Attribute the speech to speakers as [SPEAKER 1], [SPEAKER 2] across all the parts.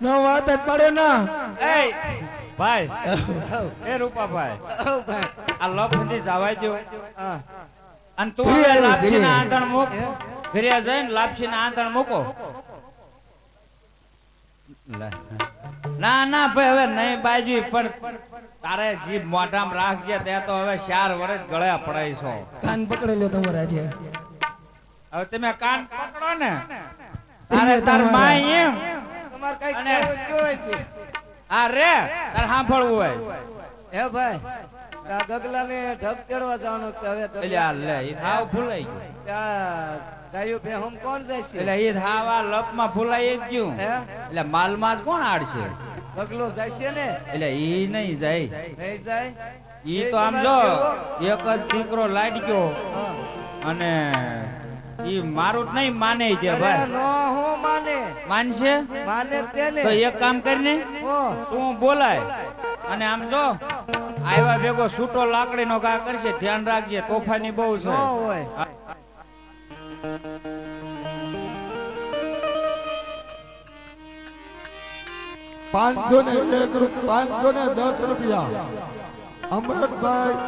[SPEAKER 1] નો વાત જ પડે ના
[SPEAKER 2] એ ભાઈ એ રૂપા ભાઈ આ લફંદી જવાય દો અને તું લાપસી ના આંધણ મૂક ઘરે જઈને લાપસી ના આંધણ મૂકો ના ના ભાઈ હવે નહીં બાજી પણ તારે જીભ મોઢામાં રાખજે તે તો હવે 4 વર્ષ ગળ્યા પડાય છો
[SPEAKER 1] કાન પકડી લ્યો તમારે આજે
[SPEAKER 2] હવે તમે કાન પકડો ને તારે તાર માય એમ
[SPEAKER 3] તમાર કઈ કેવું જોઈ છે
[SPEAKER 2] આ રે તાર સાંભળવું હોય
[SPEAKER 3] હે ભાઈ આ ગગલાને ઢબ તેડવા જવાનું કે હવે
[SPEAKER 2] એટલે આ લે ઈ થાવ ભૂલાઈ ગયું
[SPEAKER 3] ત્યાં ગાયો બેહમ કોણ જાય છે
[SPEAKER 2] એટલે ઈ થાવ આ લપમાં ભૂલાઈ જ ગયું
[SPEAKER 3] હે
[SPEAKER 2] એટલે માલમાં જ કોણ આડશે
[SPEAKER 3] ગગલો જાય છે ને
[SPEAKER 2] એટલે ઈ નહીં જાય
[SPEAKER 3] નહીં જાય
[SPEAKER 2] ઈ તો આમ જો એક જ દીકરો લાડક્યો અને ઈ મારું જ નહીં માને છે
[SPEAKER 3] અરે
[SPEAKER 2] ભાઈ
[SPEAKER 3] નો હું માને
[SPEAKER 2] માનશે
[SPEAKER 3] માને તેને
[SPEAKER 2] તો એક કામ કરીને
[SPEAKER 3] ઓ
[SPEAKER 2] તું બોલાય અને આમ જો આવ્યા ભેગો છૂટો લાકડીનો ઘા કરશે ધ્યાન રાખજે તોફાની બહુ છે
[SPEAKER 3] નો હોય
[SPEAKER 1] 510 રૂપિયા અમૃતભાઈ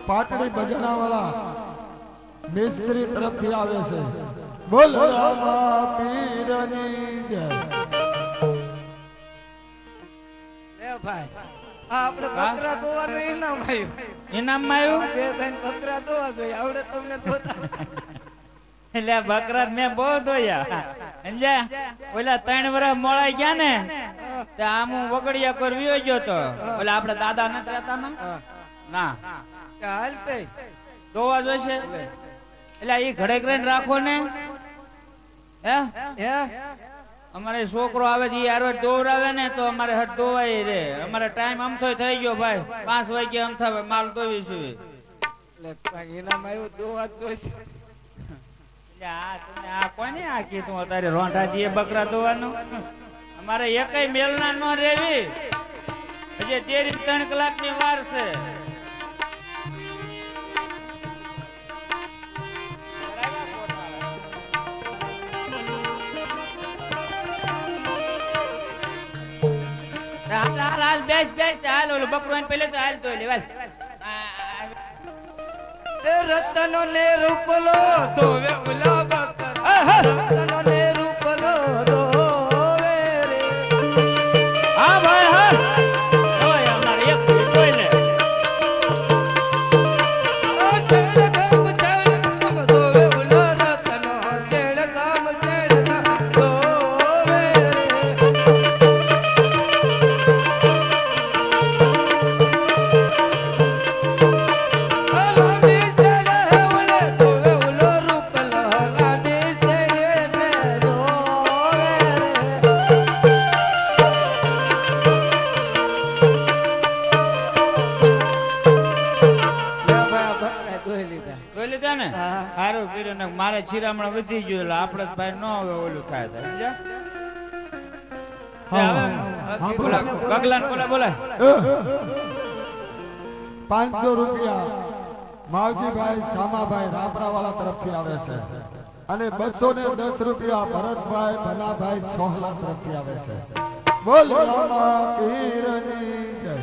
[SPEAKER 1] પાટડી બજાનાવાળા મિસ્ત્રી તરફથી આવે છે બોલ રામા પીરની જય
[SPEAKER 3] લે ભાઈ આ આપણે બકરા દોવાનું ઇનામ આવ્યું
[SPEAKER 2] ઇનામમાં આવ્યું
[SPEAKER 3] બે બેન બકરા દોવા જોઈએ આવડે તમને દોતા
[SPEAKER 2] એટલે બકરા મેં બહુ ધોયા સમજ્યા ઓલા 3 વર્ષ મોળાઈ ગયા ને તે આમ હું વગડિયા પર વિયો ગયો તો ઓલા આપણે દાદા નથી રહેતા ને ના
[SPEAKER 3] હાલ તે
[SPEAKER 2] ધોવા જોઈશે એટલે ઈ ઘડે કરીને રાખો ને હે
[SPEAKER 3] હે
[SPEAKER 2] અમારે છોકરો આવે છે ઈ આરો દોવરાવે ને તો અમારે હટ દોવાય રે અમારે ટાઈમ આમ તો થઈ ગયો ભાઈ 5 વાગે આમ થાવે માલ દોવીશું
[SPEAKER 3] એટલે ઇનામ આવ્યું દોવા જ જોઈશે
[SPEAKER 2] આ તમે આ કોને આ કીધું અત્યારે રોંઢાજી એ બકરા દોવાનું અમારે એકય મેલના ન રેવી હજી 3 કલાકની વાર છે હાલ બેસ હાલ ઓલું બકરું પેલે તો હાલ તો લેવાલ
[SPEAKER 3] એ રતનો ને રૂપલો ધોવે ઉલા બકર રતનો ને રૂપલો ધોવે રે
[SPEAKER 2] હા ભાઈ હા ઓય અમાર એક કોઈ ને
[SPEAKER 3] ઓ છેડ કામ ધોવે ઉલા રતનો છેડ કામ ધોવે
[SPEAKER 2] હારું કર્યું ને મારે ચીરામણ વધી ગયું એટલે આપણે ભાઈ ન હવે ઓલું ખાય ગગલાન બોલા
[SPEAKER 1] 500 રૂપિયા માવજીભાઈ સામાભાઈ રાપરાવાળા તરફથી આવે છે અને 210 રૂપિયા ભરતભાઈ ભલાભાઈ સોહલા તરફથી આવે છે બોલ રામા પીરની જય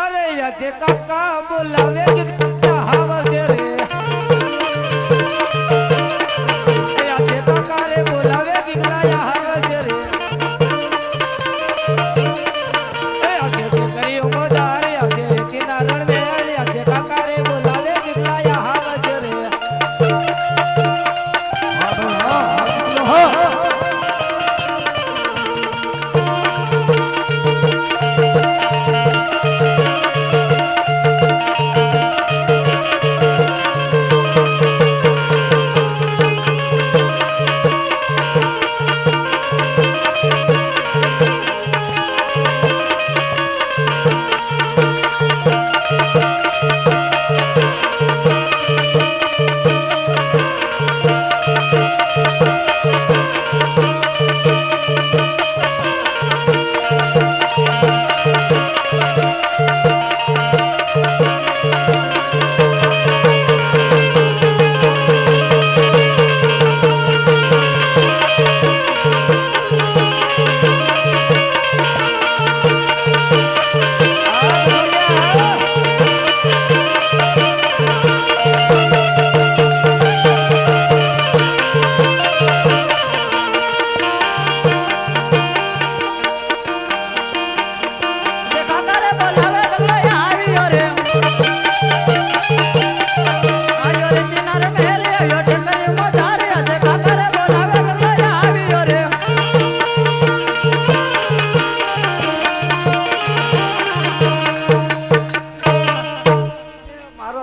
[SPEAKER 3] અરે યતે કાકા બોલાવે કે હાવજે રે યતે કાકા રે બોલાવે કે હાવજે રે યતે કરીઓ મોદાર યતે કિનારણ મેળ યતે કાકા રે બોલાવે કે હાવજે રે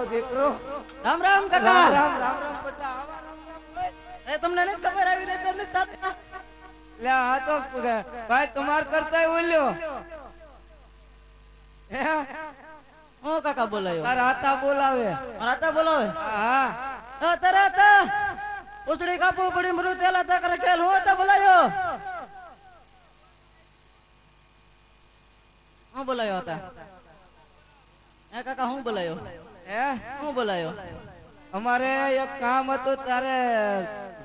[SPEAKER 3] દીકરો
[SPEAKER 4] રામ રામ
[SPEAKER 3] રામ
[SPEAKER 4] કાકા
[SPEAKER 3] રામ રામ રામ બેટા આવા
[SPEAKER 4] એ તમને નથી ખબર આવી રહી એટલે તાતા
[SPEAKER 3] લે આ તો ભાઈ તમાર કરતા ઓલ્યો હે
[SPEAKER 4] હું કાકા બોલાયો
[SPEAKER 3] તાર હાથા બોલાવે
[SPEAKER 4] રાતા બોલાવે
[SPEAKER 3] હા
[SPEAKER 4] આ તરત ઉસડી કાપવું પડી મરુ તેલા તા કરે ખેલ હું તો બોલાયો હું બોલાયો હતા એ કાકા હું બોલાયો
[SPEAKER 3] હે
[SPEAKER 4] હું બોલાયો
[SPEAKER 3] અમારે એક કામ હતું તારે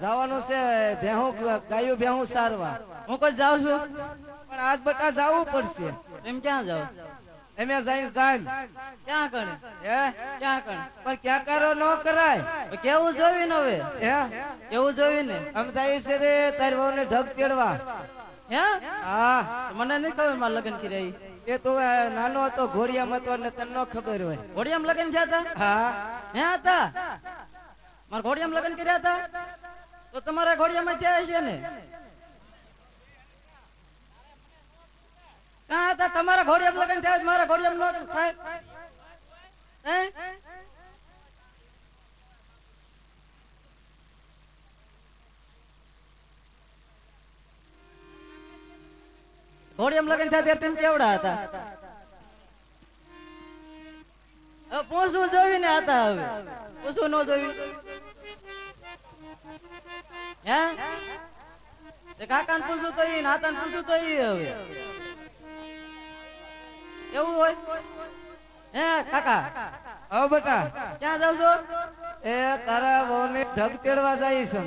[SPEAKER 3] જવાનું છે ભેહું ગાયું ભેહું સારવા
[SPEAKER 4] હું કોઈ જાઉં છું
[SPEAKER 3] પણ આજ બટા જવું પડશે
[SPEAKER 4] એમ ક્યાં જાવ
[SPEAKER 3] એમે જઈ ગામ
[SPEAKER 4] ક્યાં કણે
[SPEAKER 3] હે
[SPEAKER 4] ક્યાં કણે
[SPEAKER 3] પણ ક્યાં કરો ન કરાય
[SPEAKER 4] કેવું જોવી ને હવે
[SPEAKER 3] હે
[SPEAKER 4] કેવું જોવી ને
[SPEAKER 3] આમ જાય છે રે તારી વહુને ઢગ તેડવા
[SPEAKER 4] હે
[SPEAKER 3] હા
[SPEAKER 4] મને નહીં ખબર મારા લગ્ન કર્યા
[SPEAKER 3] એ તો નાનો હતો ઘોડિયામાં હતો ને તને ન ખબર હોય
[SPEAKER 4] ઘોડિયામાં લગ્ન થયા હતા
[SPEAKER 3] હા
[SPEAKER 4] હે હતા મારા ઘોડિયામાં લગ્ન કર્યા હતા તો તમારા ઘોડિયામાં થયા છે ને ક્યાં હતા તમારા ઘોડિયામાં લગ્ન થયા મારા ઘોડિયામાં ન થાય હે ઘોડિયામાં લગ્ન થયા ત્યારે તેમ કેવડા હતા હવે પૂછવું જોઈને હતા હવે પૂછવું ન જોયું હે તે કાકાને પૂછવું તો ઈ નાતાને પૂછવું તો ઈ હવે એવું હોય હે કાકા
[SPEAKER 3] હવે બેટા
[SPEAKER 4] ક્યાં જાવ છો
[SPEAKER 3] એ તારા વહુને ઢગ તેડવા જાય છે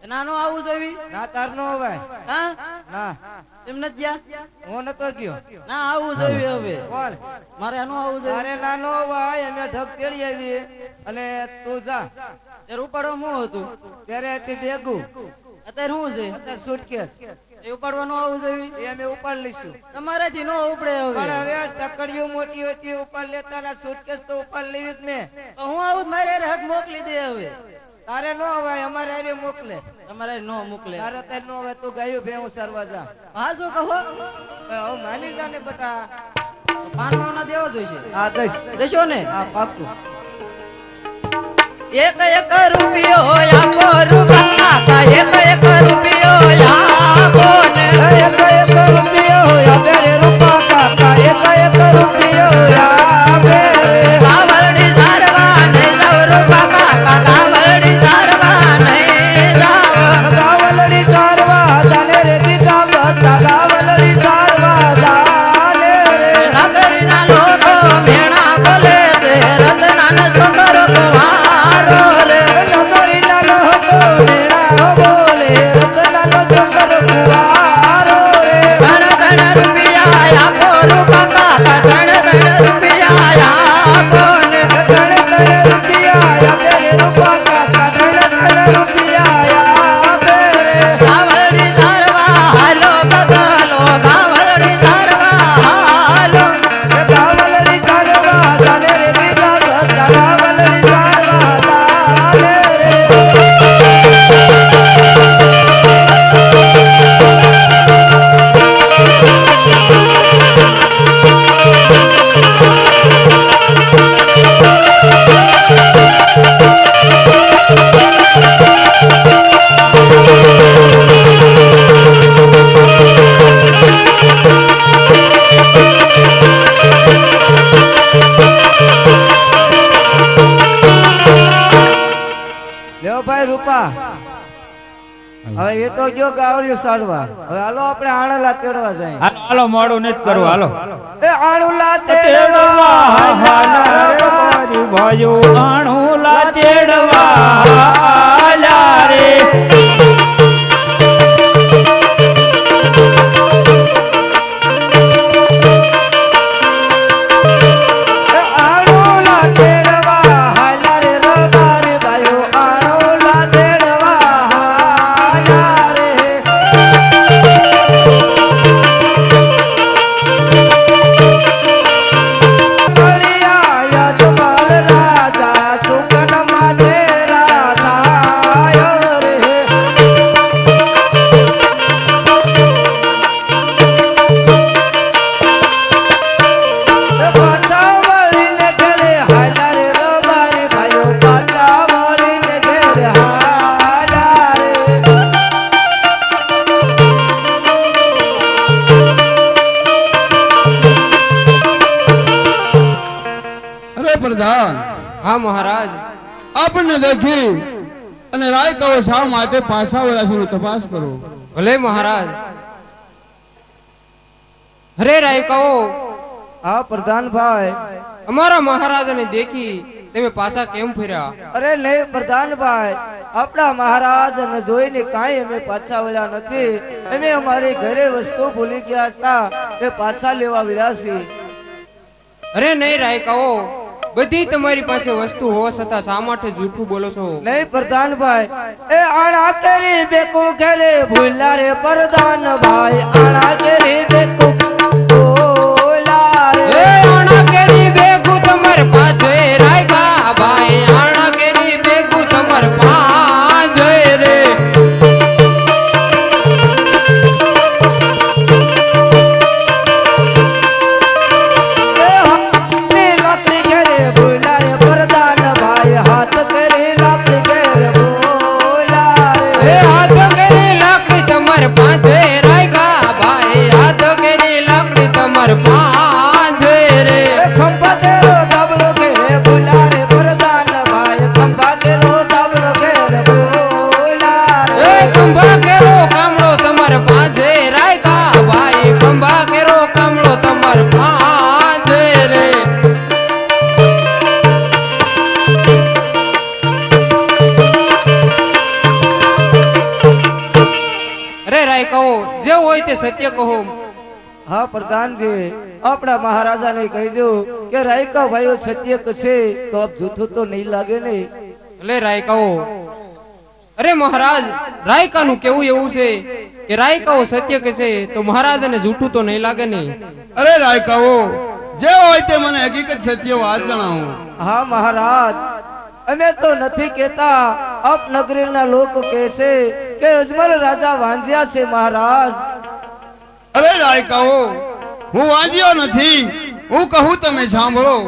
[SPEAKER 4] નાનો આવું જોઈ
[SPEAKER 3] ના તાર નો અવાય
[SPEAKER 4] હા
[SPEAKER 3] ના
[SPEAKER 4] એમ નથી ગયા
[SPEAKER 3] હું નતો ગયો
[SPEAKER 4] ના આવું જોઈ હવે
[SPEAKER 3] કોણ
[SPEAKER 4] મારે આનું આવું જોઈએ
[SPEAKER 3] તારે નાનો અવાય અમે ઢગ તેડી આવી અને તું જા
[SPEAKER 4] ત્યારે ઉપાડવા હું હતું
[SPEAKER 3] ત્યારે તે ભેગું
[SPEAKER 4] અત્યારે શું છે
[SPEAKER 3] અત્યારે સુટકેસ
[SPEAKER 4] એ ઉપાડવાનું આવું જોઈએ
[SPEAKER 3] એ અમે ઉપાડ લઈશું
[SPEAKER 4] તમારાથી નો ઉપડે
[SPEAKER 3] પણ
[SPEAKER 4] હવે
[SPEAKER 3] હવે ટકડીઓ મોટી હતી ઉપાડ લેતા ના સુટકેસ તો ઉપાડ લેવી જ ને
[SPEAKER 4] તો હું આવું મારે હારે હટ મોકલી દે હવે
[SPEAKER 3] તારે નો અવાય અમારે હારે મોકલે
[SPEAKER 4] તમારે નો મોકલે
[SPEAKER 3] તારે તાર નો અવાય તું ગાયું ભેવું સરવા જા
[SPEAKER 4] હાજુ કહો
[SPEAKER 3] હવે માની જા ને બટા
[SPEAKER 4] પાન માવના દેવા જોઈશે
[SPEAKER 3] આ દસ
[SPEAKER 4] દેશો ને
[SPEAKER 3] આ પાકું
[SPEAKER 4] એક એક રૂપિયો આપો રૂપિયા એક એક રૂપિયો આપો ને
[SPEAKER 3] એક એક રૂપિયો આપે રે રૂપા કાકા એક એક રૂપિયો આપે
[SPEAKER 4] કાવડી સારવા ને જાવ રૂપા કાકા કાવડી સારવા ને જાવ
[SPEAKER 3] ગાવલડી સારવા જાને રે દીકા બતા ગાવલડી સારવા જાને રે
[SPEAKER 4] નગરીના લોકો મેણા બોલે છે રતના સુંદર કુમારો રે
[SPEAKER 3] નગરીના લોકો મેળા બોલે રતનાનો ચંદર કુવારો રે
[SPEAKER 4] ધન ધન રૂપિયા આપો રૂપા કાકા ધન ધન રૂપિયા આપો ને
[SPEAKER 3] ધણ ધણ રૂપિયા આપે રે રૂપા કાકા ધણ ધણ રૂપિયા આપે રે
[SPEAKER 4] કાવડી સારવા હાલો બગલો કાવડી સારવા હાલો
[SPEAKER 3] ગાવલડી સારવા જાને રે દીકા બતા ગાવલડી સારવા જાને રે લેવો ભાઈ રૂપા હવે એ તો ગયો ગાવડિયું સારવા હવે હાલો આપણે આણલા તેડવા જાય
[SPEAKER 2] હાલો હાલો મોડું નથી કરવું હાલો
[SPEAKER 3] એ આણુલા તેડવા
[SPEAKER 2] ભાઈઓ આણુલા તેડવા હાલ્યા રે
[SPEAKER 3] એ આણુલા તેડવા હાલા રે રબારી ભાઈઓ આણુલા તેડવા હાલા રે બળિયા યજમાન રાજા
[SPEAKER 4] હા મહારાજ.
[SPEAKER 5] આપણને દેખી અને રાય કહો શા માટે પાછા વળ્યા છે તપાસ કરો.
[SPEAKER 4] ભલે મહારાજ. હરે રાયકાઓ,
[SPEAKER 3] હા પ્રધાનભાઈ.
[SPEAKER 4] અમારા મહારાજાને દેખી તમે પાછા કેમ ફર્યા?
[SPEAKER 3] અરે નહીં પ્રધાનભાઈ, આપણા મહારાજને જોઈને કાંઈ અમે પાછા વળ્યા નથી. અમે અમારી ઘરે વસ્તુ ભૂલી ગયા હતા એ પાછા લેવા વળ્યા છીએ.
[SPEAKER 4] અરે નહીં રાયકાઓ, બધી તમારી પાસે વસ્તુ હોવા છતાં શા માટે જૂઠું બોલો છો?
[SPEAKER 3] નહીં પ્રધાનભાઈ, એ આણા કરી બેકુ ઘરે ભૂલ્યા રે પ્રધાનભાઈ. આણા કરી બેકુ ભૂલ્યા
[SPEAKER 4] એ
[SPEAKER 3] રે.
[SPEAKER 4] આણા કેરી ભેગું તમાર પાસે રાયકા ભાઈ, આણા કેરી ભેગું તમાર પાસે રે.
[SPEAKER 3] એ હાથની લાકડી ઘરે ભૂલ્યા રે પ્રધાનભાઈ. હાથ કરી લાકડી ઘરે ભૂલ્યા
[SPEAKER 4] એ
[SPEAKER 3] રે.
[SPEAKER 4] હાથ કેરી લાકડી તમાર પાસે રાયકા ભાઈ, હાથ કેરી લાકડી તમાર પાસે રે.
[SPEAKER 3] ખંભા તેરો ધાબળો ઘેરે ભૂલ્યા રે પ્રધાનભાઈ. ખંભા તેરો ધાબળો ઘેરે ભૂલ્યા
[SPEAKER 4] એ
[SPEAKER 3] રે.
[SPEAKER 4] ખંભા કેરો કામળો તમાર પાસે રાયકા ભાઈ, ખંભા કેરો કામળો તમાર પાસે રે. અરે રાયકાઓ, જે હોય તે સત્ય કહો.
[SPEAKER 3] હા પ્રધાનજી, આપણા મહારાજાને કહી દો કે રાયકા ભાઈઓ સત્ય કશે તો આપ જૂઠું તો નહીં લાગે ને.
[SPEAKER 4] એટલે રાયકાઓ, અરે મહારાજ, રાયકાનું કેવું એવું છે કે રાયકાઓ સત્ય કહેશે તો મહારાજને જૂઠું તો નહીં લાગે ને?
[SPEAKER 5] અરે રાય કહો જે હોય તે મને હકીકત સત્ય વાત જણાવો.
[SPEAKER 3] હા મહારાજ, અમે તો નથી કહેતા, આપ નગરીના લોકો કહેશે કે અજમલ રાજા વાંજ્યા છે મહારાજ.
[SPEAKER 5] અરે રાય કહો હું વાંચ્યો નથી, હું કહું તમે સાંભળો.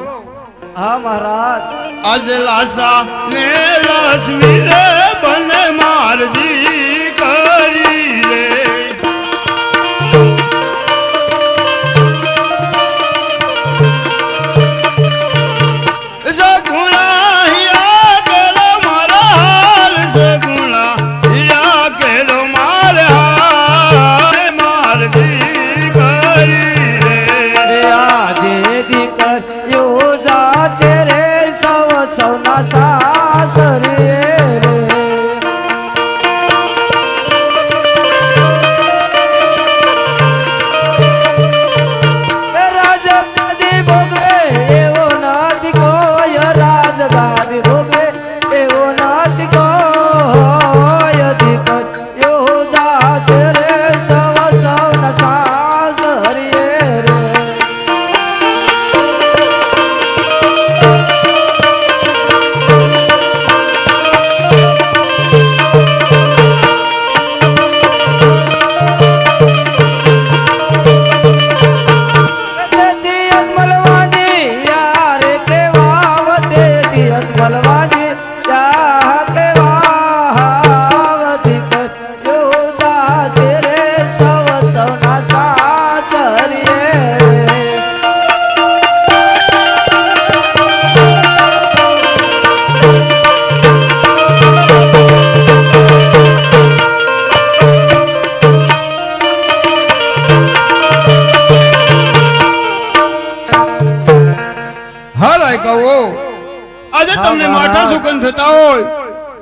[SPEAKER 3] હા મહારાજ.
[SPEAKER 5] આજે લાસા ને લક્ષ્મી રે બને મારજી કરી રે. સગુણા હિયા કેલો મારા હાલ, સગુણા હિયા કેલો મારા હાલ, મારજી કરી રે.
[SPEAKER 3] રે આજે દીકરીઓ જાતે રે સૌ સૌના સાસરે રે. એ રાજગાદી ભોગવે એવો નથી કોઈ, રાજગાદી ભોગવે એવો નથી કોઈ. દીકરીઓ જાતે રે સૌ સૌના સાસરે રે. તેતી અજમલવાની યારે કેવાવ, તેતી અજમલવાની યા કેવાવ. દીકરીઓ જાતે રે સૌ સૌના સાસરે રે.
[SPEAKER 5] હા રાય કહો આજે તમને માઠા સુકન થતા હોય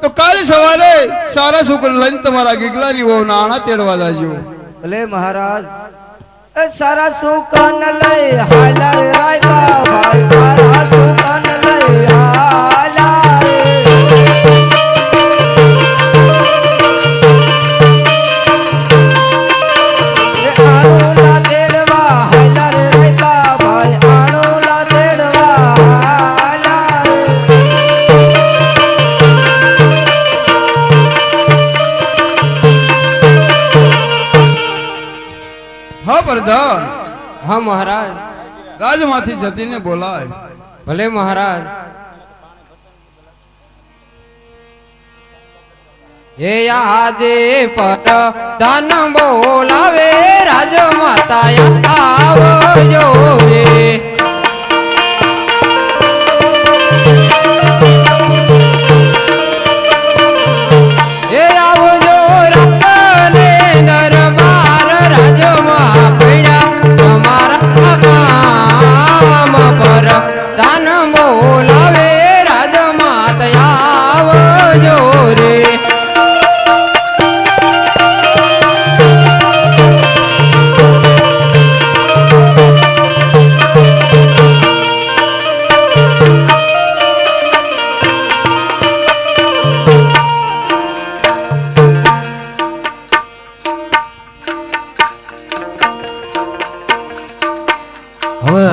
[SPEAKER 5] તો કાલે સવારે સારા સુકન લઈને તમારા ગીગલાની વહુ નાણા તેડવા જાજો.
[SPEAKER 3] ભલે મહારાજ. એ સારા સુકન લઈ હાલા રે રાયકા ભાઈ. સારા સુકન લઈ હાલા રે. એ આણુલા તેડવા હાલા રે રાયકા ભાઈ. આણુલા તેડવા હાલા રે.
[SPEAKER 5] હા પ્રધાન,
[SPEAKER 4] હા મહારાજ.
[SPEAKER 5] રાજમાંથી જતીને બોલાય.
[SPEAKER 4] ભલે મહારાજ. હે આજે પર દાન બોલાવે, રાજમાતા આવજો રે. બોલાવે રાજમાત આવજો રે.
[SPEAKER 1] હવે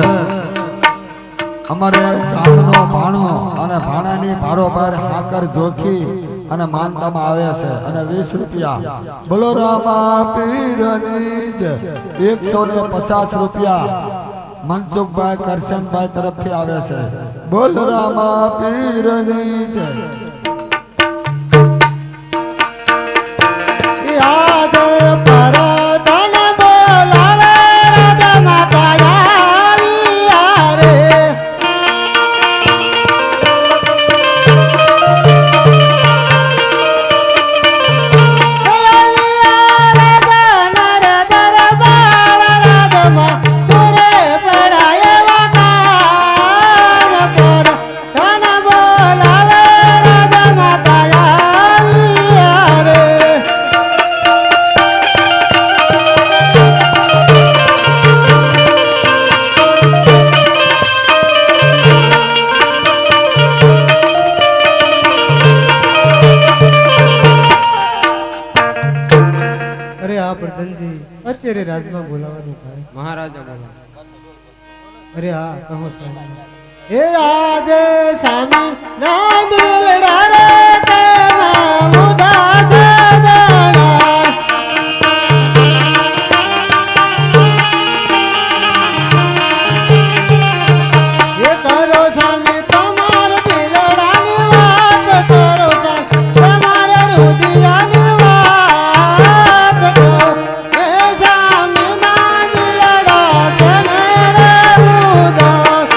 [SPEAKER 1] અમારે ગામનો ભાણો અને ભાણાની ભારોભાર હાકર જોખી અને માનતામાં આવે છે અને 20 રૂપિયા બોલો રામા પીરની જય. 150 રૂપિયા મનસુખભાઈ કરશનભાઈ તરફથી આવે છે. બોલ રામા પીરની જય.
[SPEAKER 3] યાદ પરતન બોલાવે રાધા માતા આવ્યા રે. અરે આ પ્રધાનજી અત્યારે રાજમાં બોલાવાનું થાય.
[SPEAKER 4] મહારાજા બોલો.
[SPEAKER 3] અરે હા કહો સ્વામી. એ આજે સ્વામી ના દિલડા રે તેમાં ઉદાસ દાડા. એ કરો સ્વામી તમારા દિલડાની વાત કરો સ્વામી તમારા હૃદયની વાત કરો. એ સ્વામી ના દિલડા છે ને રે ઉદાસ.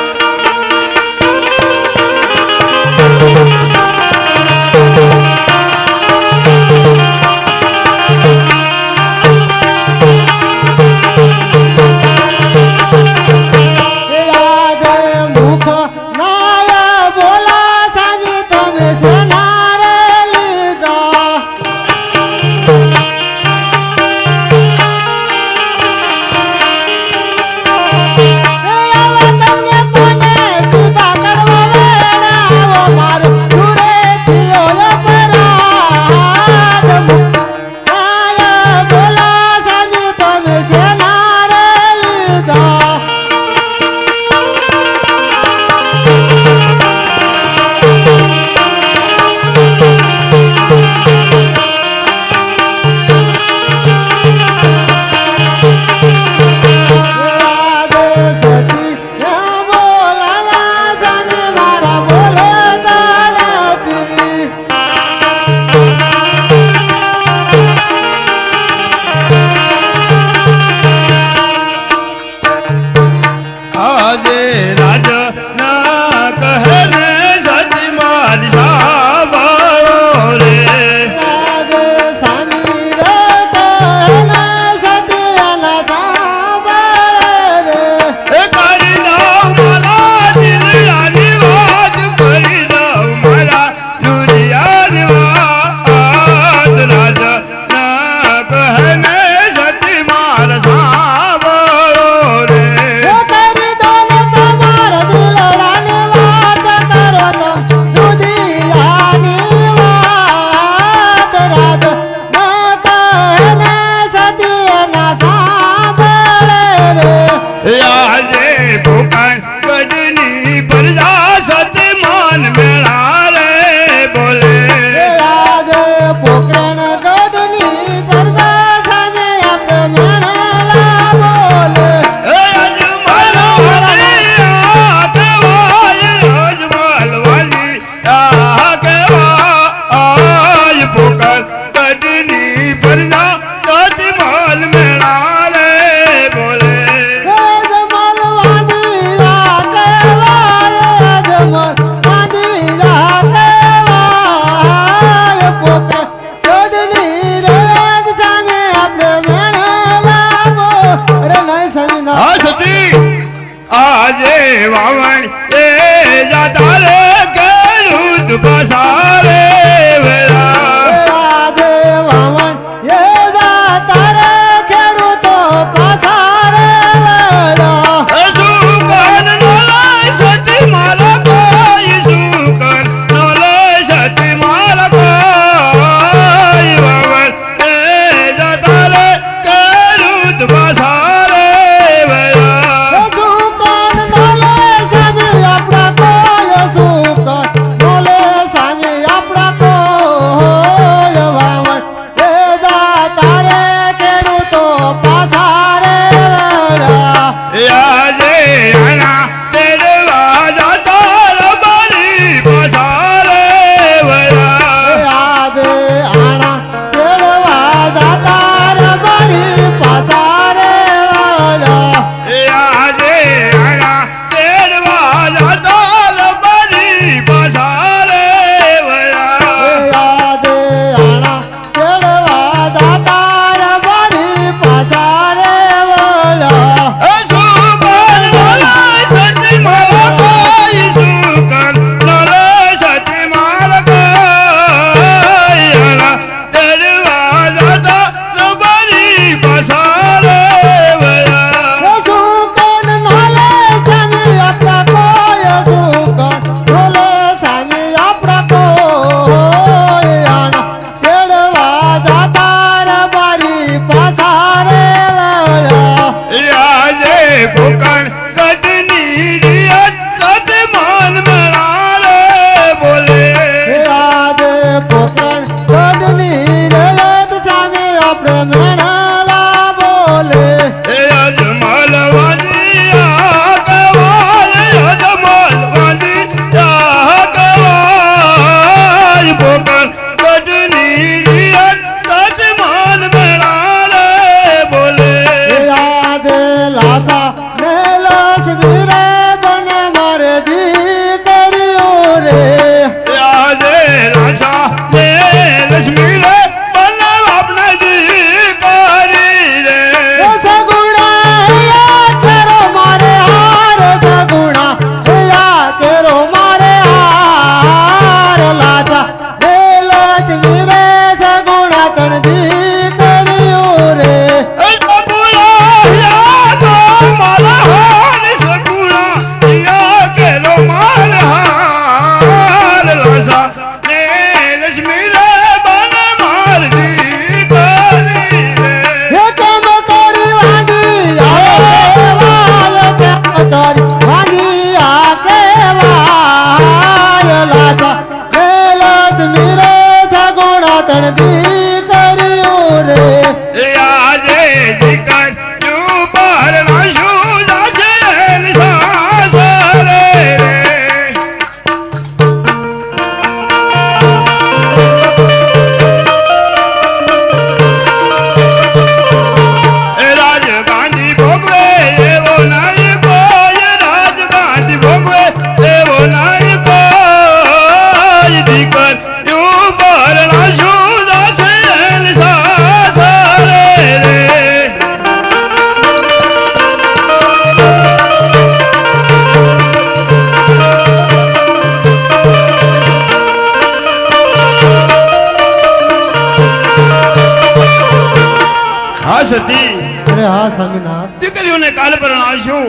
[SPEAKER 5] સતી
[SPEAKER 6] અરે હા સ્વામીનાથ.
[SPEAKER 5] દીકરીઓને કાલ પરણાવશું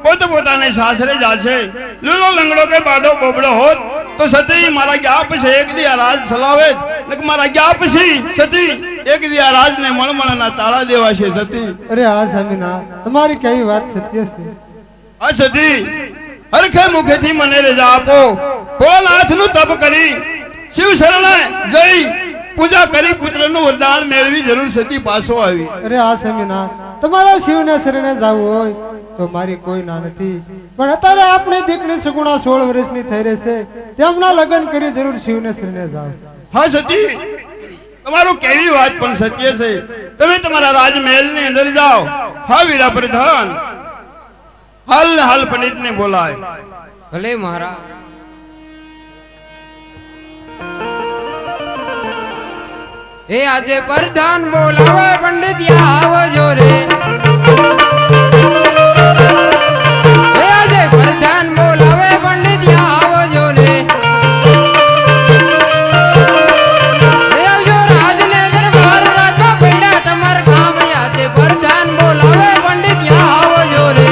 [SPEAKER 5] પોતાને સાસરે જાશે. લૂલો લંગડો કે બાડો બોબડો હોત તો સતી મારા ગયા પછી એક દી આ રાજ સલાવે ને મારા ગયા પછી સતી એક દી આ રાજને મણમણના તાળા દેવાશે સતી.
[SPEAKER 6] અરે હા સ્વામીનાથ, તમારી કેવી વાત સત્ય છે.
[SPEAKER 5] આ સતી હરખે મુખેથી મને રજા આપો. ભોળાનાથનું તપ કરી શિવ શરણે જઈ પૂજા કરી પુત્રનું વરદાન મેળવી જરૂર સતી પાછો આવી.
[SPEAKER 6] અરે હા સ્વામીનાથ, તમારા શિવને શરણે જવું હોય તો મારી કોઈ ના નથી, પણ અત્યારે આપણી દીકરી સગુણા 16 વર્ષની થઈ રહી છે, તેમના લગ્ન કરી જરૂર શિવને શરણે જાવ.
[SPEAKER 5] હા સતી, તમારું કેવી વાત પણ સત્ય છે. તમે તમારા રાજમહેલની અંદર જાઓ. હા વીરા પ્રધાન, હાલ પંડિતને બોલાય.
[SPEAKER 4] ભલે મહારાજ. એ આજે પ્રધાન બોલાવે પંડિત આવજો રે. એ આજે પ્રધાન બોલાવે પંડિત આવજો રે. એ આવજો રાજને દરબાર રાખવા પડ્યા તમાર ગામ. આજે પ્રધાન બોલાવે પંડિત આવજો રે.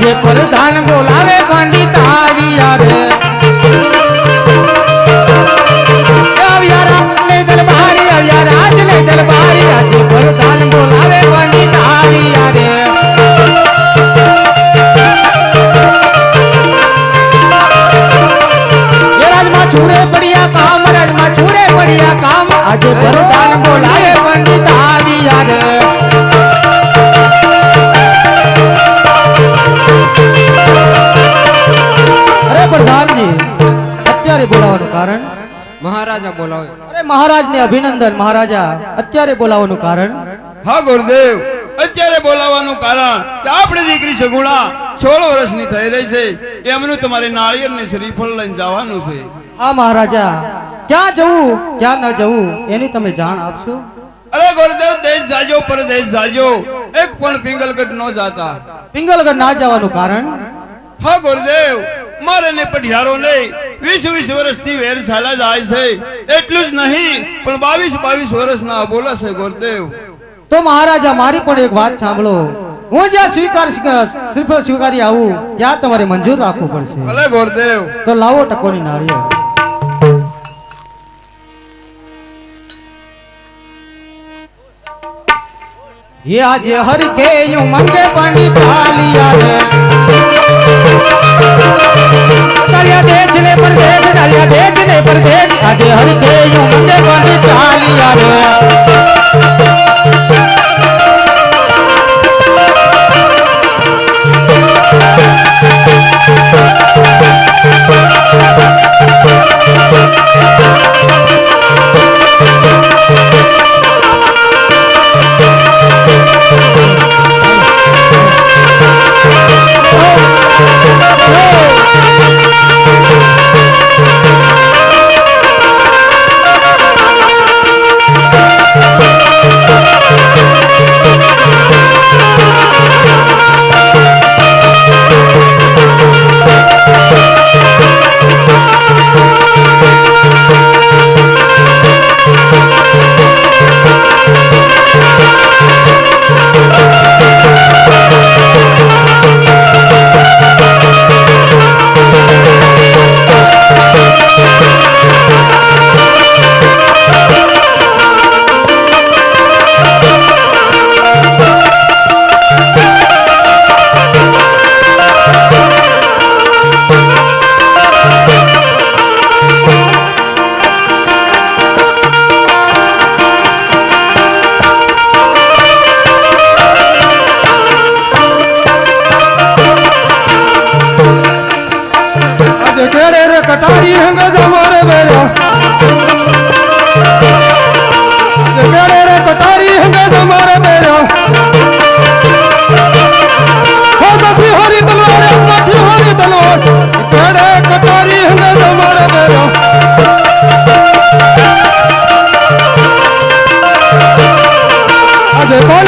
[SPEAKER 7] જે પ્રધાન બોલાવે પંડિત આવ્યા રે. આવ્યા રાજને દરબારી, આવ્યા રાજને દરબારી. આજે પ્રધાન બોલાવે પંડિત આવ્યા રે. એ રાજમાં છૂરે પડ્યા કામ, રાજમાં છૂરે પડ્યા કામ. આજે પ્રધાન બોલાવે પંડિત આવ્યા રે. પ્રધાનજી અત્યારે બોલાવવાનું કારણ?
[SPEAKER 4] મહારાજા બોલાવે.
[SPEAKER 7] અરે મહારાજને અભિનંદન. મહારાજા અત્યારે બોલાવવાનું કારણ?
[SPEAKER 5] હા ગુરુદેવ, અત્યારે બોલાવવાનું કારણ કે આપણી દીકરી સગુણા 16 વર્ષની થઈ રહી છે. એમનું તમારે નાળિયેરને શ્રીફળ લઈને જવાનું છે.
[SPEAKER 7] હા મહારાજા, ક્યાં જવું ક્યાં ન જવું એની તમે જાણ આપશો?
[SPEAKER 5] અરે ગુરુદેવ, દેશ જાજો પરદેશ જાજો, એક પણ પિંગલગઢ ન જાતા.
[SPEAKER 7] પિંગલગઢ ના જવાનું કારણ?
[SPEAKER 5] હા ગુરુદેવ, મારે ને પઢિયારો ને 20 વર્ષથી વેર ચાલા જાય છે. એટલું જ નહીં પણ 22 વર્ષના બોલા છે ગુરુદેવ.
[SPEAKER 7] તો મહારાજા મારી પણ એક વાત સાંભળો. હું જ્યાં શ્રીફળ સ્વીકારી આવું ત્યાં તમારે મંજૂર રાખવું પડશે.
[SPEAKER 5] ભલે ગુરુદેવ.
[SPEAKER 7] તો લાવો ટકોની નાળિયેર. ये आज हर के यूं मंगे पंडित आलिया रे. डालिया बेचने पर देख, डालिया बेचने पर देख. आज हर के यूं मंगे पंडित आलिया रे. कटारी हंग जमारे बेरा केड़े रे कटारी हंग जमारे बेरा हो मसी हरी तलवार केड़े कटारी हंग जमारे बेरा आज कौन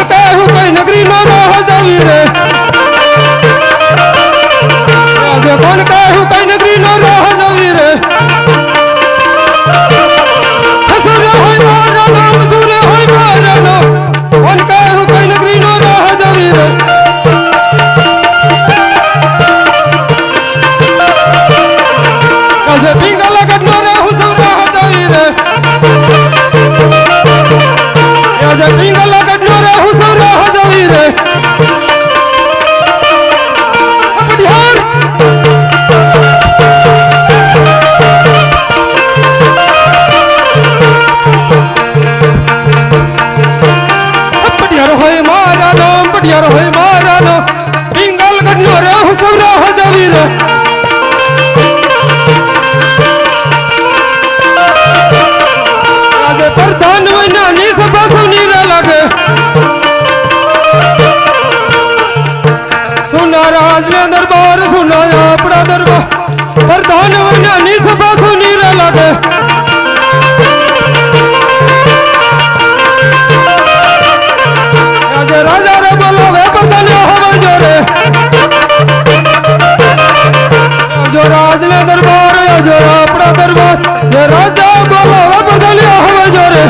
[SPEAKER 7] આપણા દરબાર જે રાજા બોલાવે બદલ્યા હવે જોરે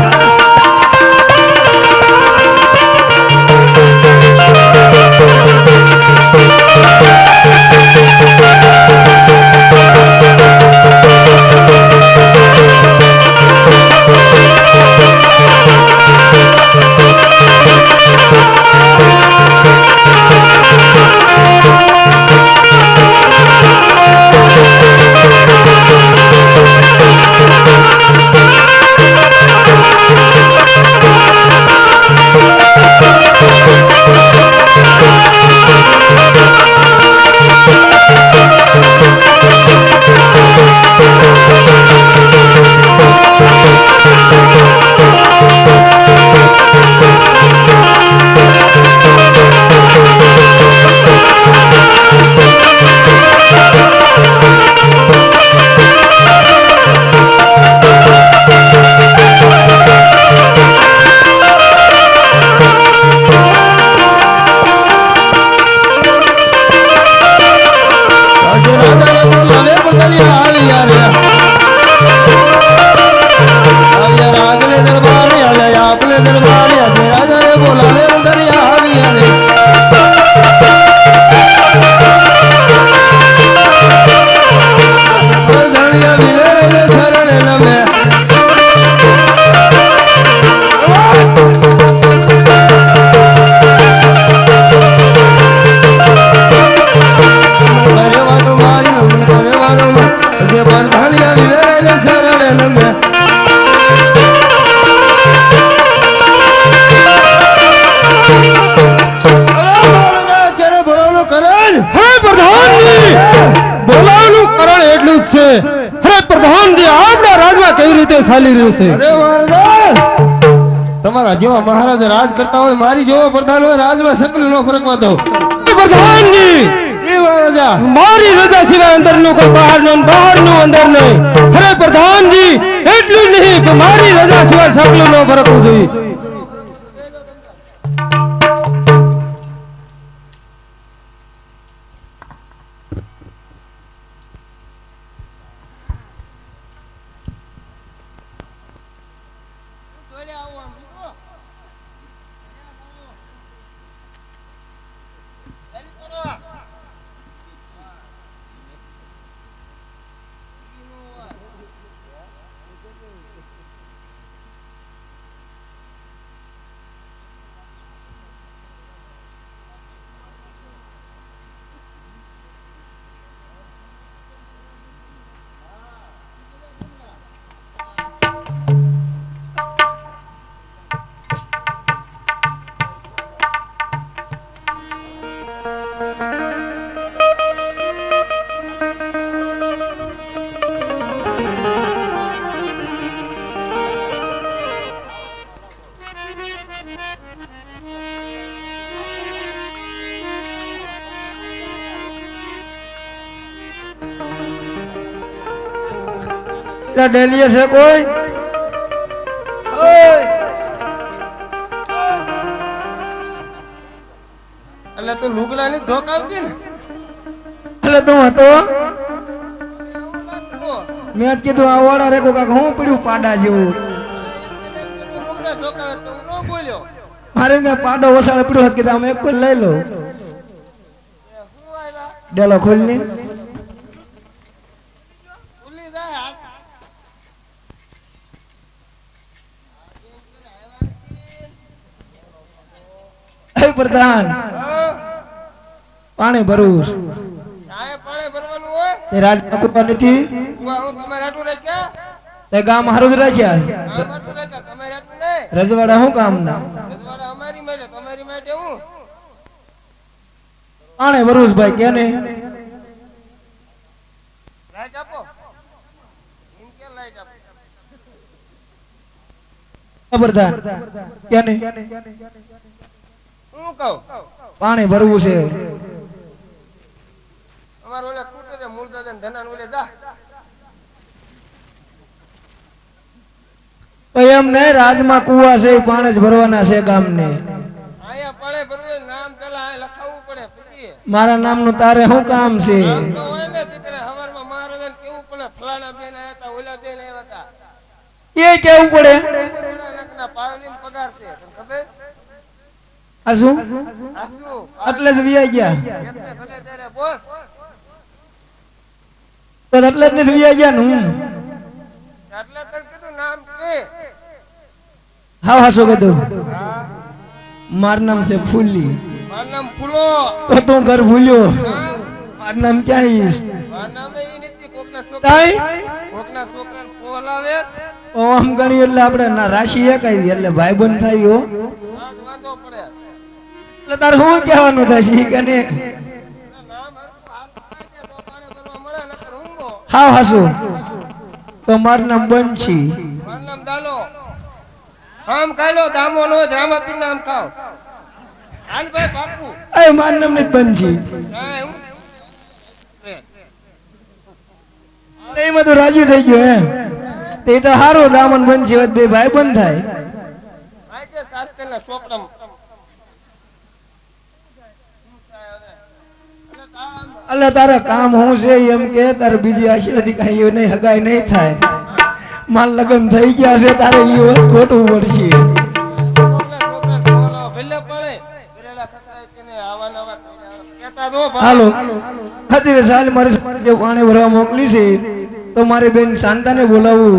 [SPEAKER 7] ચાલી રહ્યું છે
[SPEAKER 6] અરે મહારાજ તમારા જેવા મહારાજ રાજ કરતા હોય મારી જેવો પ્રધાન હોય રાજમાં સકલ નો ફરકવા દો
[SPEAKER 7] પ્રધાનજી
[SPEAKER 6] એ મહારાજા
[SPEAKER 7] મારી રજા સિવાય અંદર નું કોઈ બહાર નું બહાર નું અંદર નહીં અરે પ્રધાનજી એટલું નહીં કે મારી રજા સિવાય સકલ નો ફરકવું જોઈએ
[SPEAKER 3] ડેલીએ છે કોઈ ઓય
[SPEAKER 6] એટલે તો લુગડા ની ધોકાવતી ને
[SPEAKER 3] એટલે તું હતો મેં જ કીધું આ વાળા રેકો કાક હું પડ્યું પાડા જેવું
[SPEAKER 6] લુગડા ધોકાવે તો હું ન બોલ્યો
[SPEAKER 3] મારે ને પાડો વસાડે પડ્યો હતો કીધું આમ એક કોઈ લઈ લો
[SPEAKER 6] હું આવ્યા
[SPEAKER 3] ડેલો ખોલની
[SPEAKER 6] ભૂલી જાય
[SPEAKER 3] એ પ્રધાન પાણી ભરવું
[SPEAKER 6] કાંઈ પાણી ભરવાનું હોય
[SPEAKER 3] તે રાજમાં કુવા નથી
[SPEAKER 6] હું તમારે આટલું રાખ્યા
[SPEAKER 3] તે ગામ હારું જ રાખ્યા
[SPEAKER 6] કામ આટલું રાખ્યા તમારે આટલું નહીં
[SPEAKER 3] રજવાડા શું કામ ના
[SPEAKER 6] રજવાડા અમારી માટે તમારી માટે હું
[SPEAKER 3] પાણી ભરવું છે ભાઈ કેને
[SPEAKER 6] લાઈટ આપો એમ કે લાઈટ આપો
[SPEAKER 3] પ્રધાન કેને
[SPEAKER 6] હું કહું
[SPEAKER 3] પાણી ભરવું છે
[SPEAKER 6] અમાર ઓલા કુટે છે મુર્દાદા ને ધનાન ઓલે જા
[SPEAKER 3] તો એમ નહીં રાજમાં કુવા છે એ પાણી જ ભરવાના છે ગામને
[SPEAKER 6] આયા પાણી ભરવું નામ પેલા આ લખાવવું પડે પછી
[SPEAKER 3] મારા નામનું તારે શું કામ છે
[SPEAKER 6] નામ તો હોય ને દીકરા હવારમાં મહારાજાને કેવું પડે ફલાણા બેન આયા તા
[SPEAKER 3] એ કેવું પડે
[SPEAKER 6] પાવલીનો પગાર છે તને ખબર
[SPEAKER 3] આ શું
[SPEAKER 6] આ શું
[SPEAKER 3] એટલે જ વિયા ગયા
[SPEAKER 6] એટલે ભલે તારે બોસ
[SPEAKER 3] તો એટલે જ નથી વિયા ગયા ને હું
[SPEAKER 6] એટલે તને કીધું નામ કે
[SPEAKER 3] હા હા શું કીધું
[SPEAKER 6] હા
[SPEAKER 3] મારું નામ છે ફૂલી
[SPEAKER 6] મારું નામ ફૂલો
[SPEAKER 3] તો તું ઘર ભૂલ્યો મારું નામ ક્યાં ઈશ
[SPEAKER 6] મારું નામ એ નથી કોકના
[SPEAKER 3] તાઈ
[SPEAKER 6] છોકરાને બોલાવે
[SPEAKER 3] ઓમ ગણી એટલે આપણે ના રાશિ એકાઈ એટલે ભાઈ બંધ થાય હો
[SPEAKER 6] આજ વાંધો પડે
[SPEAKER 3] એટલે તારે શું કહેવાનું થશે કે ને
[SPEAKER 6] નામ હરખું હાથ કે તો પાણી ભરવા મળે નકર ઊંઘો
[SPEAKER 3] હા હાસુ તો મારું નામ બંશી
[SPEAKER 6] મારું નામ દાલો આમ કાલો દામો નો રામાપીર નામ ખાવ હાલ ભાઈ બાપુ
[SPEAKER 3] એ મારું નામ નથી બંશી
[SPEAKER 6] હા હું
[SPEAKER 3] એમાં તો રાજી થઈ ગયો હે તે તો હારો દામન બંશી વચ્ચે બે ભાઈ બંધ થાય
[SPEAKER 6] આજે શાસ્ત્રના છોકરા
[SPEAKER 3] એટલે તારા કામ હું છે એમ કે તારે બીજી આશીર્વાદી કઈ નહીં હગાઈ નહીં થાય માલ લગન થઈ ગયા છે તારે એ વાત ખોટું પડશે હાલો અત્યારે સાલ મારે પાણી ભરવા મોકલી છે તો મારી બેન શાંતાને બોલાવું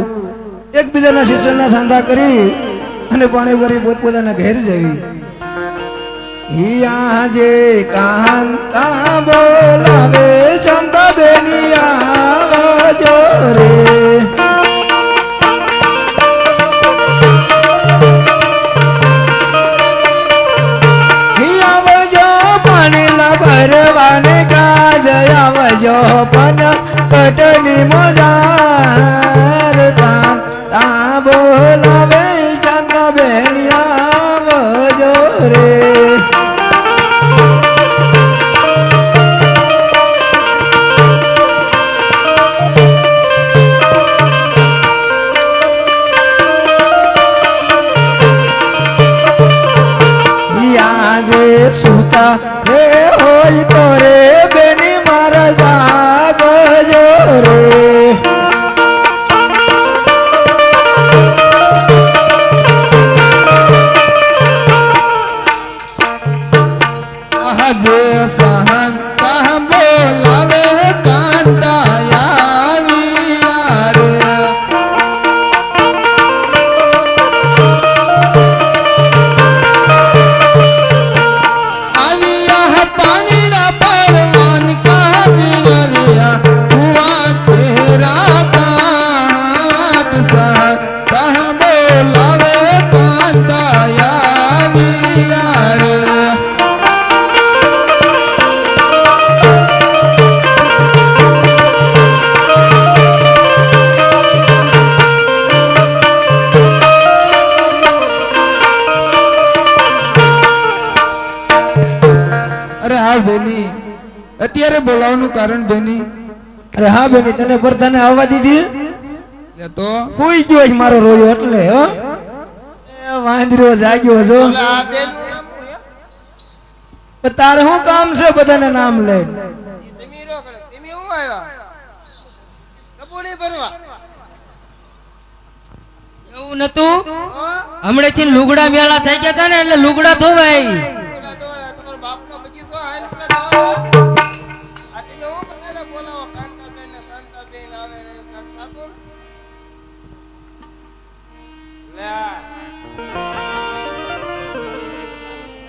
[SPEAKER 3] એકબીજાના શિષ્યના સાંધા કરી અને પાણી ભરી પોતપોતાના ઘેર જવી આજે કાંતા બોલાવે શાંતા બેની આવજો રે ભરવાને કાજ આવજો પણ કટની મજાર તા બોલાવે ચાંદા બેન આવજો રે સુતા હે હોય તો રે બેની મારા જાગજો રે આજે સહન કહ બોલાવે કાંતા આવી રે બેની અત્યારે બોલાવવાનું કારણ બેની અરે હા બેની તને પ્રધાને આવવા દીધી તો કોઈ ગયો છે મારો રોયો એટલે હો એ વાંદરો જાગ્યો છો તારે શું કામ છે બધાને નામ લે
[SPEAKER 4] એવું નતું હમણેથી લુગડા મેળા થઈ ગયા હતા ને એટલે લુગડા ધોવાય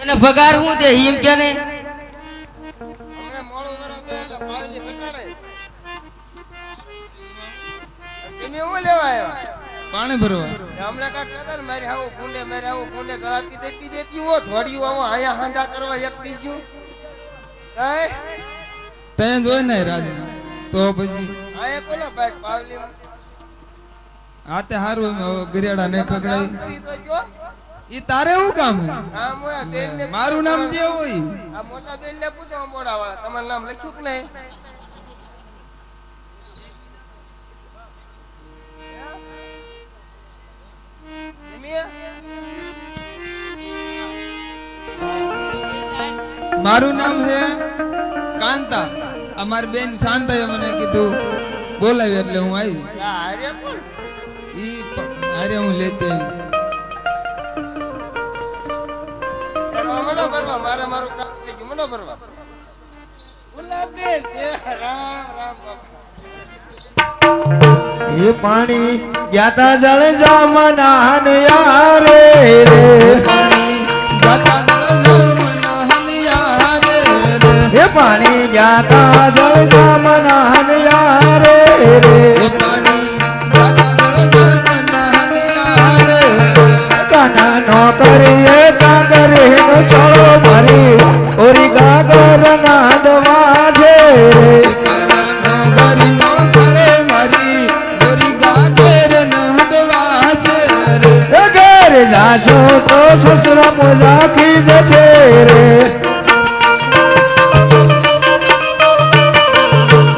[SPEAKER 4] અને પગાર હું દે હિમ કે ને
[SPEAKER 6] હમણે મોડું વરસ એટલે પાવલી ઘટાડે તમે હું લેવા આવ્યા
[SPEAKER 5] પાણી ભરવા
[SPEAKER 6] હમણે કાક કદર મારી આવું ફૂંડે ગળાતી દેતી હો ધોડિયું આવો આયા હાંડા કરવા એક બીજું કાય
[SPEAKER 5] તને જોઈ ને રાજ તો પછી
[SPEAKER 6] આયા કોલા બાઈક પાવલી
[SPEAKER 5] આ તે હારું હવે ગરિયાડા ને ખગડાઈ
[SPEAKER 6] તો જો
[SPEAKER 5] ઈ તારે શું કામ હે
[SPEAKER 6] નામ હોય બેન ને
[SPEAKER 5] મારું નામ જે હોય
[SPEAKER 6] આ મોટા બેન ને પૂછો મોડા વાળા તમારું નામ લખ્યું કે નહીં
[SPEAKER 5] મારું નામ હે કાંતા અમારી બેન શાંતાએ મને કીધું બોલાવી એટલે હું આવી
[SPEAKER 6] અરે કોણ
[SPEAKER 5] ઈ
[SPEAKER 3] અરે હું લેતે
[SPEAKER 6] મનો ભરવા મારે મારું કામ થઈ ગયું મનો ભરવા ગુલાબબેન રામ રામ બાપા
[SPEAKER 3] એ પાણી જાતા જળ જામના ને યારે રે પાણી જાતા જળ જામના ને યારે રે એ પાણી જાતા જળ જામના ને યારે રે એ પાણી જાતા જળ જામના ને યારે કાના નો કરીએ કાગરે નો છોડો મારી ઓરી ગાગર ના દવા છે રે જાશો તો સસરા મોજા ખીજ છે રે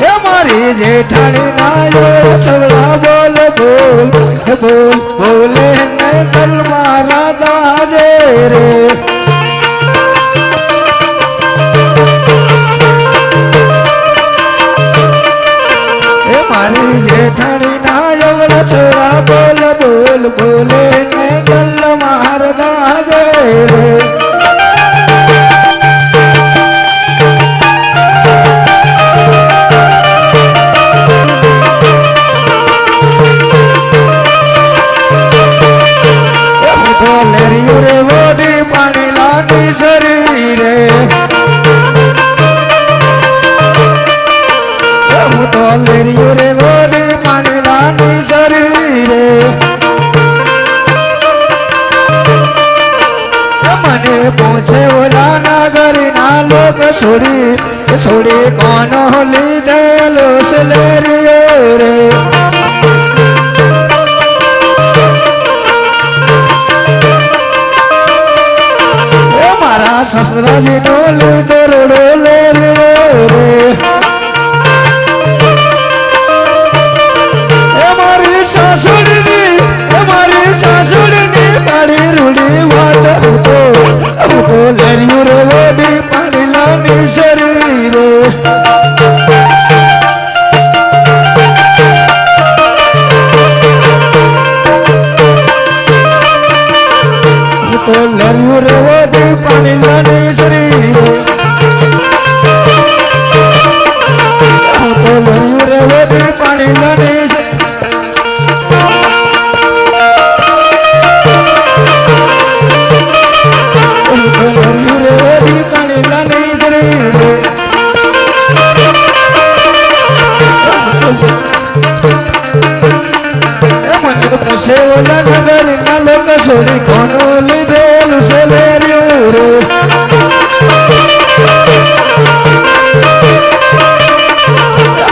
[SPEAKER 3] એ મારી જેઠાણી ના યો સગડા બોલ બોલ બોલ બોલે ને કલ મારા દાજે રે એ મારી જેઠાણી ના યો સગડા બોલ બોલ બોલે ને કલ મારા દાજે રે છોડી છોડી કોનો લીધેલો સલેરિયો રે એ મારા સસરાજી નો લીધેલો લેરિયો રે એ મારી સાસુડીની પાડી રૂડી વાત હતો લેરિયો રે વોડી શરીરે તો લર્યું રેવડે પાણી લાને શરીરે તો લર્યું રેવડે પાણી લાને સેવલા નગર ના લોક છોડી કોનો લીધેલું છે લેરિયું રે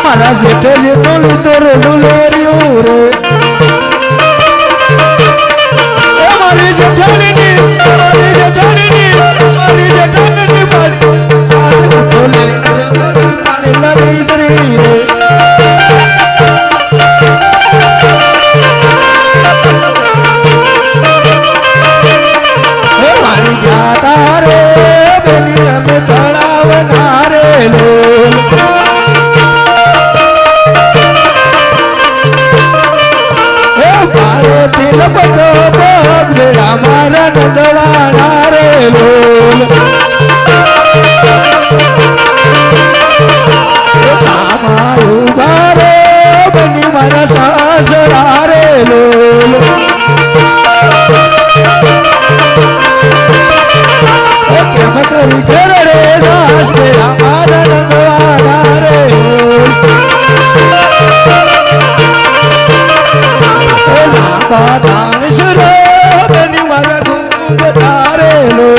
[SPEAKER 3] મારા જેઠે જેતો લીધેલું લેરિયું રે મારી જેઠાણીની પાણી લાવી શ્રી રે મારા નંદવાના રે લોલ સામારું ગારે બની મારા સાસરા રે લોલ કેમ કરી ઘર રે દાસ મેરા મારા નંદવાના રે લોલ લાંબા દાન સુરો બની મારા ગુંગ તારે લોલ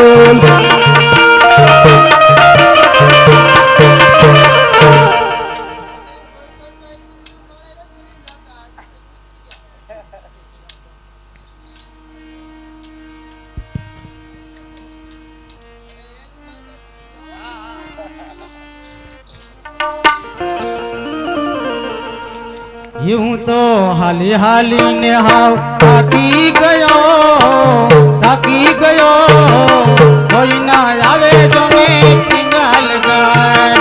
[SPEAKER 3] यूं तो हाली हाली ने हाव थाकी गयो कोई ना आवे जो ने पिंगाल गाय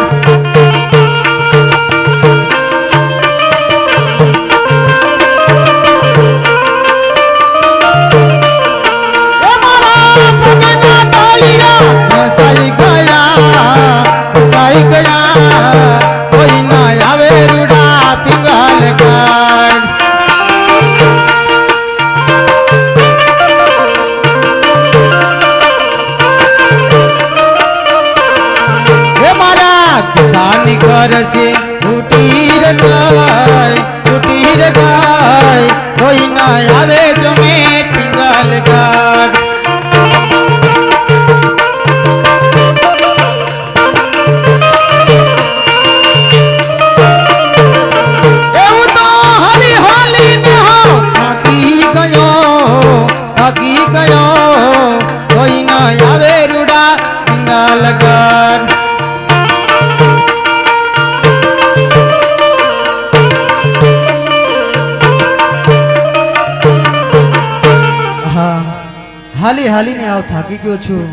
[SPEAKER 8] હાલી હાલીને આવ થાકી ગયો છું,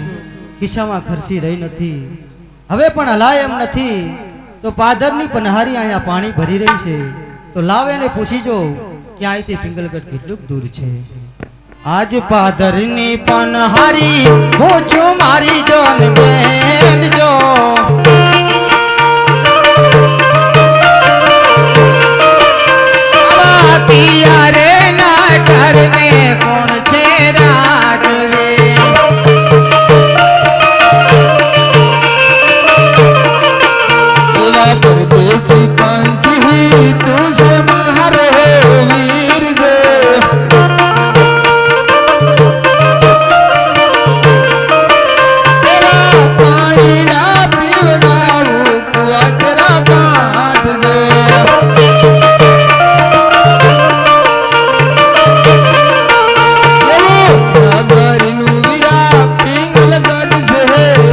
[SPEAKER 8] ખિસ્સામાં ખર્ચી રહી નથી, હવે પણ હલાય એમ નથી, તો પાદરની પનહારી અહીંયા પાણી ભરી રહી છે, તો લાવ એને પૂછી જો કે અહીંથી પિંગલગઢ કેટલું દૂર છે. આજ પાદરની પનહારી હું છું મારી જોન બેન જો, તિયારે ના કરને કોણ છે રાજવે,
[SPEAKER 3] એવા પરદેશી પંખી તું છે મારો વીર જો, એવા પાણી ના પીવડાવું કુવાતરા કાઢજો. નગરનું વીરા પિંગલગઢ છે,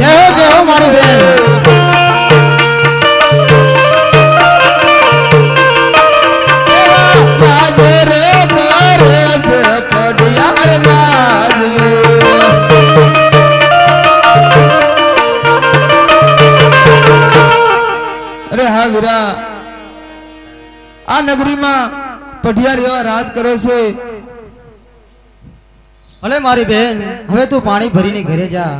[SPEAKER 8] જય જય હો મારી બેન.
[SPEAKER 3] રાજ રે કરે છે પડિયાર રાજવે. અરે હા વીરા, આ નગરીમાં પઢિયાર એવા રાજ કરે છે.
[SPEAKER 8] ભલે મારી બેન, હવે તું પાણી ભરીને ઘરે જા.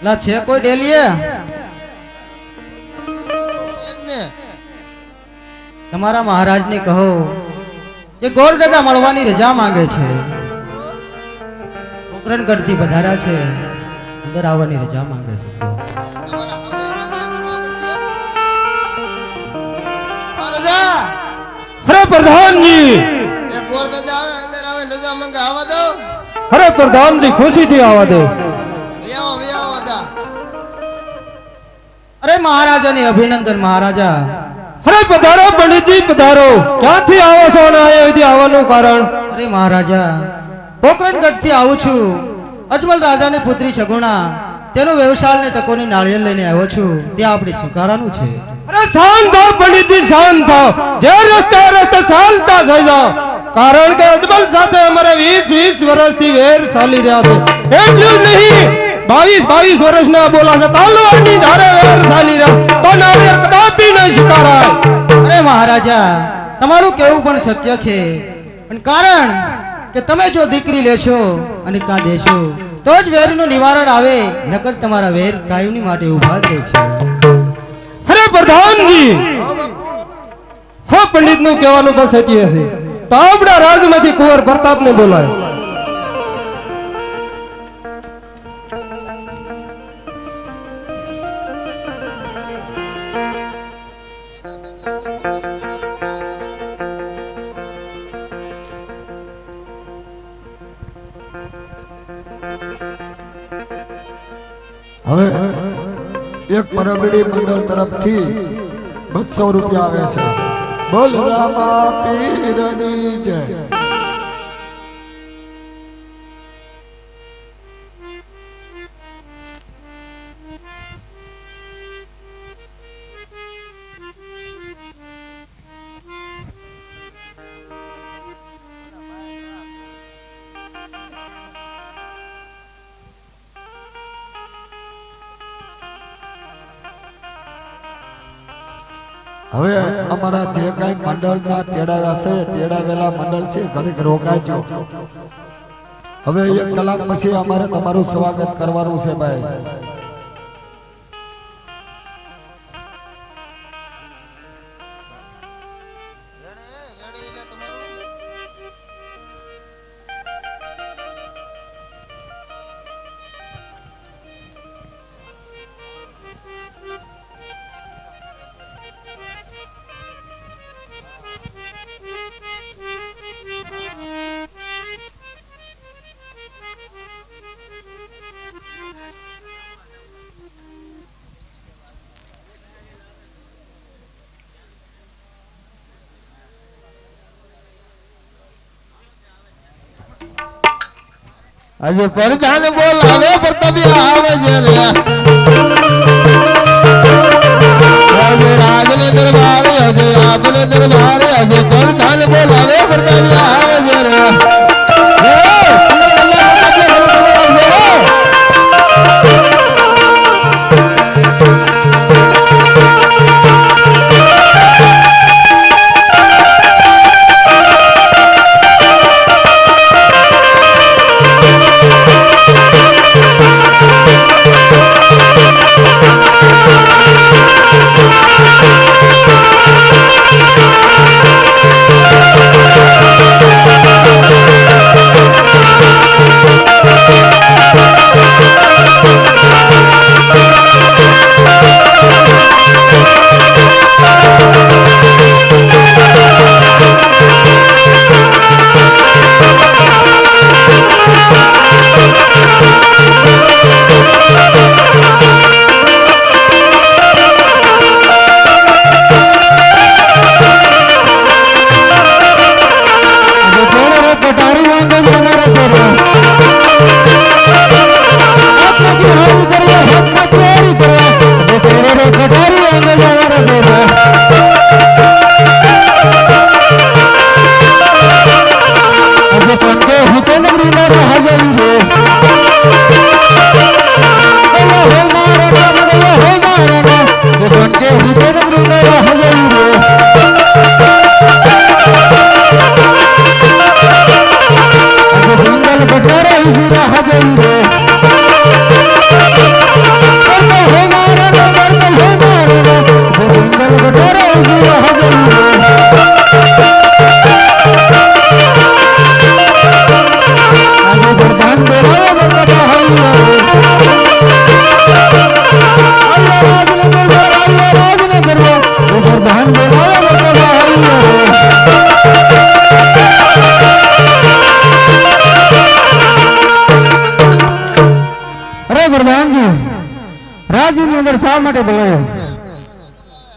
[SPEAKER 8] લા છે કોઈ ડેલીએ? તમારા મહારાજને કહો કે ગોરદાદા મળવાની રજા માંગે છે, પોકરણગઢથી પધાર્યા છે, અંદર આવવાની રજા માંગે છે.
[SPEAKER 7] અરે પ્રધાનજી, અરે પ્રધાનજી ખુશીથી આવવા દો.
[SPEAKER 8] અરે મહારાજાને અભિનંદન મહારાજા.
[SPEAKER 7] અરે પધારો પંડિતજી પધારો. ક્યાંથી આવો છો અને અહીંથી આવવાનું કારણ?
[SPEAKER 8] અરે મહારાજા, પોકરણગઢથી આવું છું. અજમલ રાજાની પુત્રી સગુણા તેનો વ્યવસાય ને ટકોની નાળિયેર લઈને આવ્યો છું, ત્યાં આપણે સ્વીકારવાનું છે.
[SPEAKER 7] અરે શાંત થાઓ પંડિતજી, શાંત થાઓ. જે રસ્તે રસ્તે ચાલતા થઈ જાઓ, કારણ કે અજમલ સાથે અમારે 20 વર્ષથી વેર ચાલી રહ્યા છે. એટલું જ નહીં, 22 વર્ષના બોલા છે, તાલવાની ધારે વેર ચાલી રહ્યા, તો નાળિયેર કદાપી નહીં સ્વીકારાય.
[SPEAKER 8] અરે મહારાજા, તમારું કેવું પણ સત્ય છે, પણ કારણ કે તમે જો દીકરી લેશો અને કાં દેશો તો જ વેરનું નિવારણ આવે, નકર તમારા વેર કાયમની માટે ઊભા જ રહે છે.
[SPEAKER 7] અરે પ્રધાનજી, હા પંડિત નું કહેવાનું બસ સત્ય છે, તો આપણા રાજમાંથી કુંવર પ્રતાપને બોલાય.
[SPEAKER 1] હવે એક પરબડી મંડળ તરફથી 200 રૂપિયા આવે છે. બોલ રામા પીરની જય. હવે અમારા જે કઈ મંડળના તેડાવ્યા છે, તેડાવેલા મંડળ છે, ઘડીક રોકાજો. હવે 1 કલાક પછી અમારે તમારું સ્વાગત કરવાનું છે ભાઈ.
[SPEAKER 3] આજે પરજાને બોલાવે પ્રતાપી આવે છે રે, આજે રાજને દરબાર આજે આપને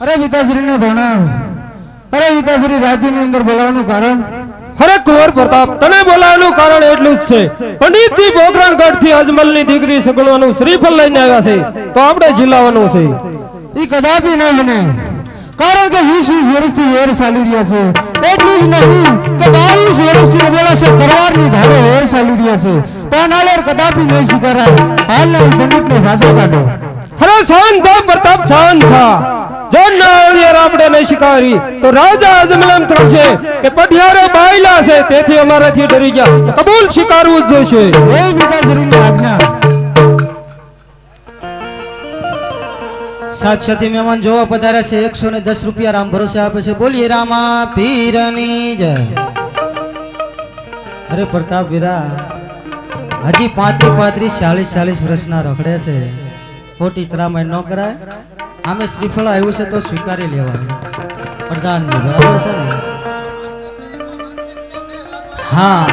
[SPEAKER 3] અરે પિતાશ્રીને ભણાવ. અરે પિતાશ્રી રાજ્યની અંદર બોલાવવાનું કારણ?
[SPEAKER 7] અરે કુંવર પ્રતાપ, તને બોલાવવાનું કારણ એટલું જ છે. પંડિતજી પોખરણગઢ થી અજમલની દીકરી સગુણાનું શ્રીફળ લઈને આવ્યા છે, તો આપણે ઝીલાવાનું છે.
[SPEAKER 3] એ કદાપી ન બને, કારણ કે 20 વર્ષથી વેર ચાલી રહ્યા છે. એટલું જ નહીં કે 22 વર્ષથી બોલાશે તરવારની ધારે વેર ચાલી રહ્યા છે, તો આ નાળિયેર કદાપી નહીં સ્વીકારાય. હાલના પંડિતને ભાષા કાઢો.
[SPEAKER 7] અરે શાંત થા પ્રતાપ, શાંત થા. જો નાળિયેર આપણે નહીં સ્વીકારી તો રાજા અજમલ એમ થશે કે પઢિયારે બાયલા છે, તેથી અમારાથી ડરી ગયા. કબૂલ સ્વીકારવું જ જોઈશે.
[SPEAKER 3] જય પિતાશ્રીની આજ્ઞા. સાક્ષાથી મહેમાન જોવા પધાર્યા છે. 110 રૂપિયા રામ ભરોસે આપે છે. બોલીએ રામા પીરની જય. અરે પ્રતાપ વીરા, હજી 35 40 વર્ષના રખડે છે. ખોટી ત્રામાય ન કરાય. આમે શ્રીફળ આવ્યું છે તો સ્વીકારી લેવાનું. પ્રધાનજી બરાબર છે ને? હા,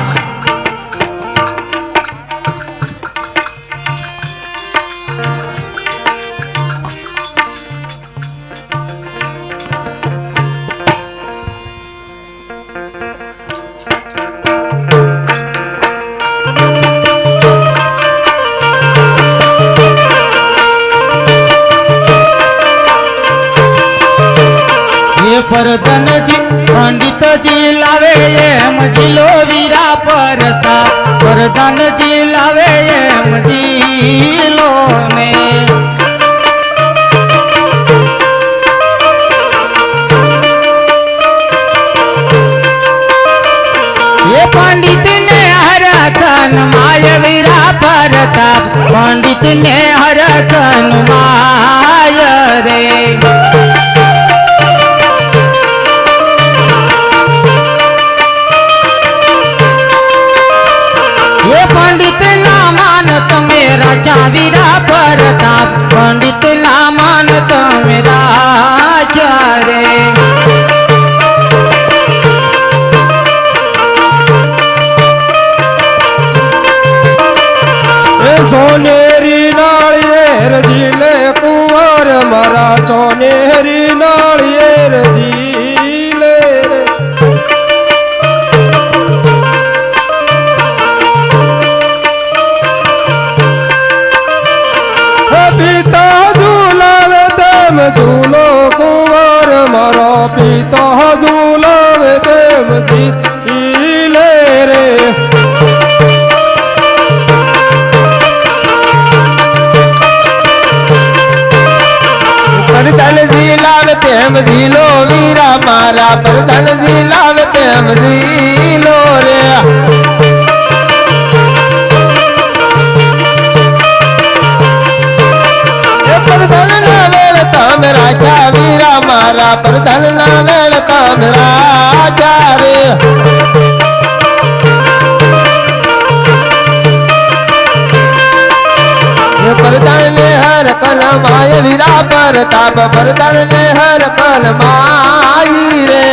[SPEAKER 3] પરધનજી પંડિતજી લાવે એમ જીલો વીરા પરતા. પરધનજી લાવે એમ જીલો ને એ પંડિત ને હરકન માય વીરા પરતા. પંડિત ને હરકન માય રે. पंडित ना मानत मेरा चावीरा परताप. पंडित ना मानत मेरा चारे.
[SPEAKER 7] सोनेरी नाळिયેર ઝીલે કુંવર મારા, સોનેરી નાળિયેર ઝીલે રે. પિતા ઝુલાવે તેમ ઝૂલો કુંવર મારો, પિતા ઝુલાવે તેમ ઝીલે રે. પરધન ઝીલાવે તેમ ઝીલો વીરા મારા, પરધન ઝીલાવે તેમ ઝીલો રે. પરધન ના વેળ તમે રાજા વીરા મારા, પરધન ના વેળ તમે રાજા રે. પરધન ને હર કલ માય વીરા પરતાપ. પરધન ને હર કલ માય રે.